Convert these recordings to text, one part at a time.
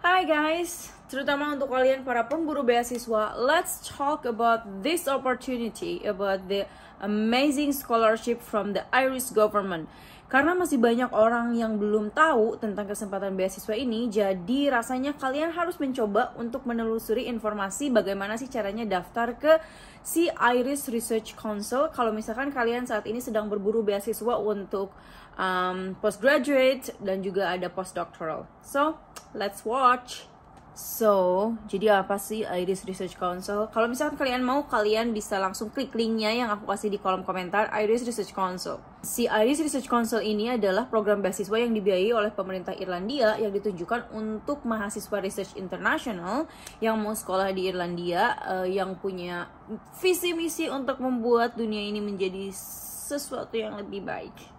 Hi guys, terutama untuk kalian para pemburu beasiswa, let's talk about this opportunity, about the amazing scholarship from the Irish government. Karena masih banyak orang yang belum tahu tentang kesempatan beasiswa ini, jadi rasanya kalian harus mencoba untuk menelusuri informasi bagaimana sih caranya daftar ke si Irish Research Council kalau misalkan kalian saat ini sedang berburu beasiswa untuk postgraduate dan juga ada postdoctoral. So, let's watch. So, jadi apa sih Irish Research Council? Kalau misalkan kalian mau, kalian bisa langsung klik linknya yang aku kasih di kolom komentar, Irish Research Council. Si Irish Research Council ini adalah program beasiswa yang dibiayai oleh pemerintah Irlandia yang ditujukan untuk mahasiswa research internasional yang mau sekolah di Irlandia, yang punya visi misi untuk membuat dunia ini menjadi sesuatu yang lebih baik.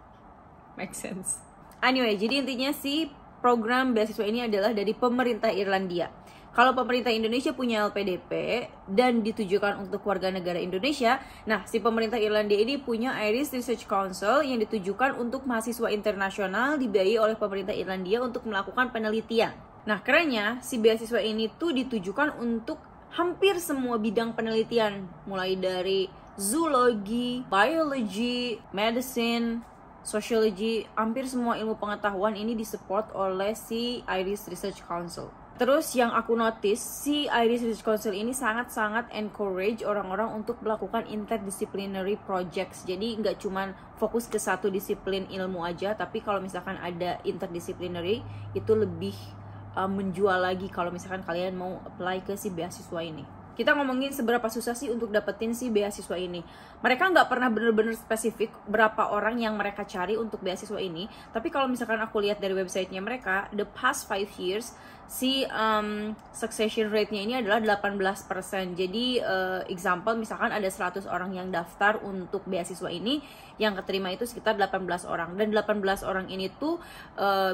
Make sense? Anyway, jadi intinya si program beasiswa ini adalah dari pemerintah Irlandia. Kalau pemerintah Indonesia punya LPDP dan ditujukan untuk warga negara Indonesia, nah si pemerintah Irlandia ini punya Irish Research Council yang ditujukan untuk mahasiswa internasional dibiayai oleh pemerintah Irlandia untuk melakukan penelitian. Nah kerennya si beasiswa ini tuh ditujukan untuk hampir semua bidang penelitian, mulai dari zoologi, biology, medicine, sociology, hampir semua ilmu pengetahuan ini disupport oleh si Irish Research Council. Terus yang aku notice, si Irish Research Council ini sangat-sangat encourage orang-orang untuk melakukan interdisciplinary projects. Jadi nggak cuman fokus ke satu disiplin ilmu aja, tapi kalau misalkan ada interdisciplinary, itu lebih menjual lagi kalau misalkan kalian mau apply ke si beasiswa ini. Kita ngomongin seberapa susah sih untuk dapetin si beasiswa ini. Mereka nggak pernah bener-bener spesifik berapa orang yang mereka cari untuk beasiswa ini. Tapi kalau misalkan aku lihat dari websitenya mereka, the past 5 years, si succession rate-nya ini adalah 18%. Jadi example misalkan ada 100 orang yang daftar untuk beasiswa ini, yang keterima itu sekitar 18 orang. Dan 18 orang ini tuh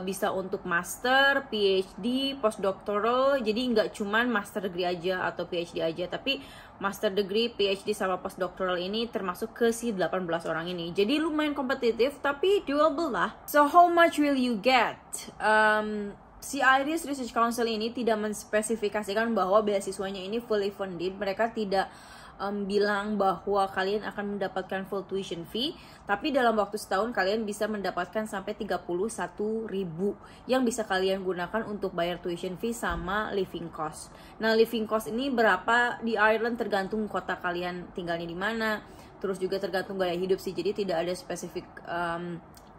bisa untuk master, PhD, postdoctoral. Jadi nggak cuman master degree aja atau PhD aja, tapi master degree, PhD sama postdoctoral ini termasuk ke si 18 orang ini. Jadi lumayan kompetitif tapi doable lah. So how much will you get? Si Irish Research Council ini tidak menspesifikasikan bahwa beasiswanya ini fully funded. Mereka tidak bilang bahwa kalian akan mendapatkan full tuition fee, tapi dalam waktu setahun kalian bisa mendapatkan sampai 31.000 yang bisa kalian gunakan untuk bayar tuition fee sama living cost. Nah, living cost ini berapa di Ireland tergantung kota kalian tinggalnya di mana, terus juga tergantung gaya hidup sih. Jadi tidak ada spesifik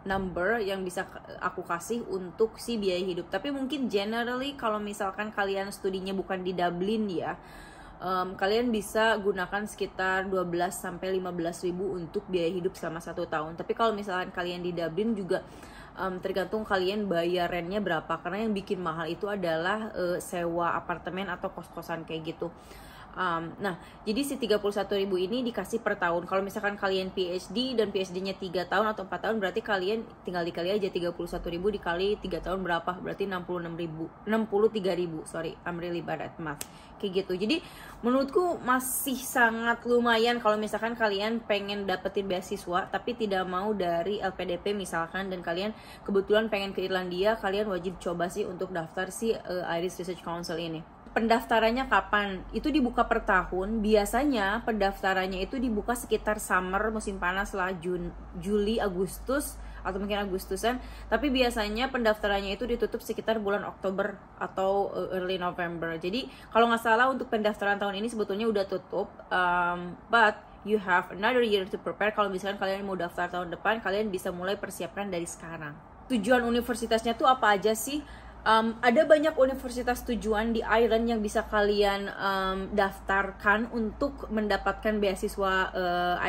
number yang bisa aku kasih untuk si biaya hidup. Tapi mungkin generally kalau misalkan kalian studinya bukan di Dublin ya, kalian bisa gunakan sekitar 12-15 ribu untuk biaya hidup selama 1 tahun. Tapi kalau misalkan kalian di Dublin juga tergantung kalian bayar rentnya berapa. Karena yang bikin mahal itu adalah sewa apartemen atau kos-kosan kayak gitu. Nah, jadi si 31.000 ini dikasih per tahun. Kalau misalkan kalian PhD dan PhD-nya 3 tahun atau 4 tahun, berarti kalian tinggal dikali aja 31.000 dikali 3 tahun berapa? Berarti 63.000. Sorry, I'm really bad at math. Kayak gitu. Jadi menurutku masih sangat lumayan kalau misalkan kalian pengen dapetin beasiswa tapi tidak mau dari LPDP misalkan, dan kalian kebetulan pengen ke Irlandia, kalian wajib coba sih untuk daftar si Irish Research Council ini. Pendaftarannya kapan? Itu dibuka per tahun. Biasanya pendaftarannya itu dibuka sekitar summer, musim panas lah, Juli, Agustus, atau mungkin Agustusan. Tapi biasanya pendaftarannya itu ditutup sekitar bulan Oktober atau early November. Jadi kalau nggak salah untuk pendaftaran tahun ini sebetulnya udah tutup. But you have another year to prepare. Kalau misalkan kalian mau daftar tahun depan, kalian bisa mulai persiapkan dari sekarang. Tujuan universitasnya tuh apa aja sih? Ada banyak universitas tujuan di Ireland yang bisa kalian daftarkan untuk mendapatkan beasiswa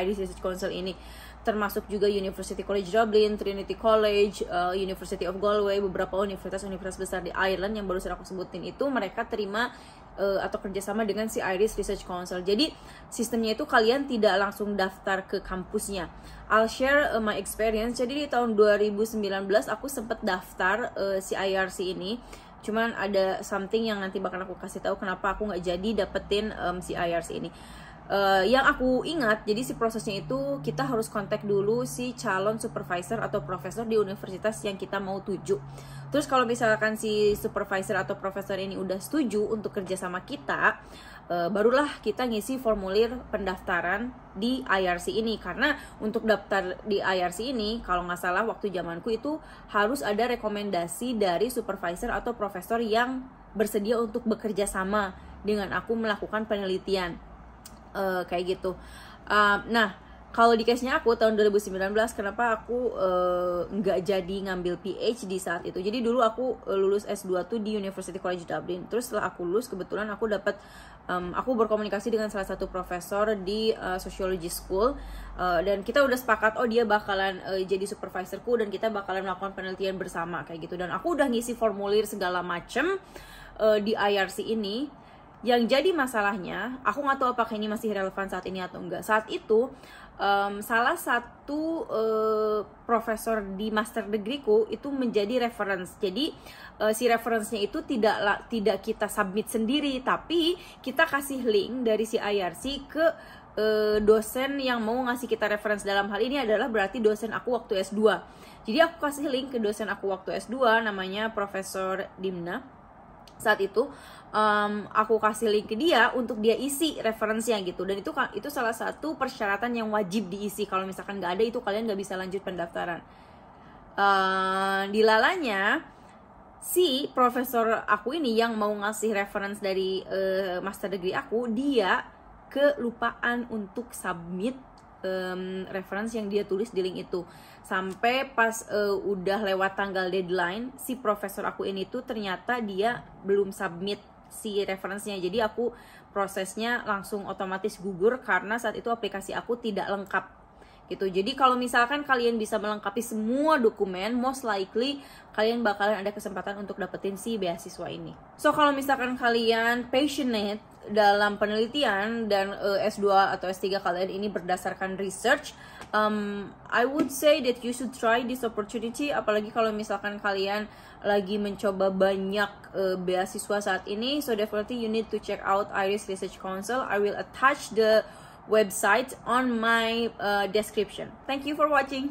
Irish Research Council ini, termasuk juga University College Dublin, Trinity College, University of Galway, beberapa universitas besar di Ireland yang barusan aku sebutin itu mereka terima atau kerjasama dengan si Irish Research Council. Jadi sistemnya itu kalian tidak langsung daftar ke kampusnya. I'll share my experience. Jadi di tahun 2019 aku sempat daftar si IRC ini. Cuman ada something yang nanti bakal aku kasih tahu kenapa aku nggak jadi dapetin si IRC ini. Yang aku ingat, jadi si prosesnya itu kita harus kontak dulu si calon supervisor atau profesor di universitas yang kita mau tuju. Terus kalau misalkan si supervisor atau profesor ini udah setuju untuk kerja sama kita, barulah kita ngisi formulir pendaftaran di IRC ini. Karena untuk daftar di IRC ini, kalau nggak salah waktu zamanku itu harus ada rekomendasi dari supervisor atau profesor yang bersedia untuk bekerja sama dengan aku melakukan penelitian. Kayak gitu. Nah, kalau di case-nya aku tahun 2019, kenapa aku nggak jadi ngambil PhD saat itu? Jadi dulu aku lulus S2 tuh di University College Dublin. Terus setelah aku lulus, kebetulan aku dapat aku berkomunikasi dengan salah satu profesor di Sociology School, dan kita udah sepakat, oh dia bakalan jadi supervisorku dan kita bakalan melakukan penelitian bersama kayak gitu. Dan aku udah ngisi formulir segala macem di IRC ini. Yang jadi masalahnya, aku nggak tahu apakah ini masih relevan saat ini atau enggak. Saat itu salah satu profesor di master degree-ku itu menjadi reference. Jadi si reference-nya itu tidak kita submit sendiri, tapi kita kasih link dari si IRC ke dosen yang mau ngasih kita reference. Dalam hal ini adalah berarti dosen aku waktu S2. Jadi aku kasih link ke dosen aku waktu S2, namanya Profesor Dimna. Saat itu aku kasih link ke dia untuk dia isi referensinya gitu. Dan itu salah satu persyaratan yang wajib diisi. Kalau misalkan nggak ada, itu kalian nggak bisa lanjut pendaftaran. Dilalanya si profesor aku ini yang mau ngasih reference dari master degree aku, dia kelupaan untuk submit reference yang dia tulis di link itu. Sampai pas udah lewat tanggal deadline, si profesor aku ini tuh ternyata dia belum submit si referensinya. Jadi aku prosesnya langsung otomatis gugur karena saat itu aplikasi aku tidak lengkap gitu. Jadi kalau misalkan kalian bisa melengkapi semua dokumen, most likely kalian bakalan ada kesempatan untuk dapetin si beasiswa ini. So kalau misalkan kalian passionate dalam penelitian dan S2 atau S3 kalian ini berdasarkan research, I would say that you should try this opportunity. Apalagi kalau misalkan kalian lagi mencoba banyak beasiswa saat ini. So definitely you need to check out Irish Research Council. I will attach the website on my description. Thank you for watching.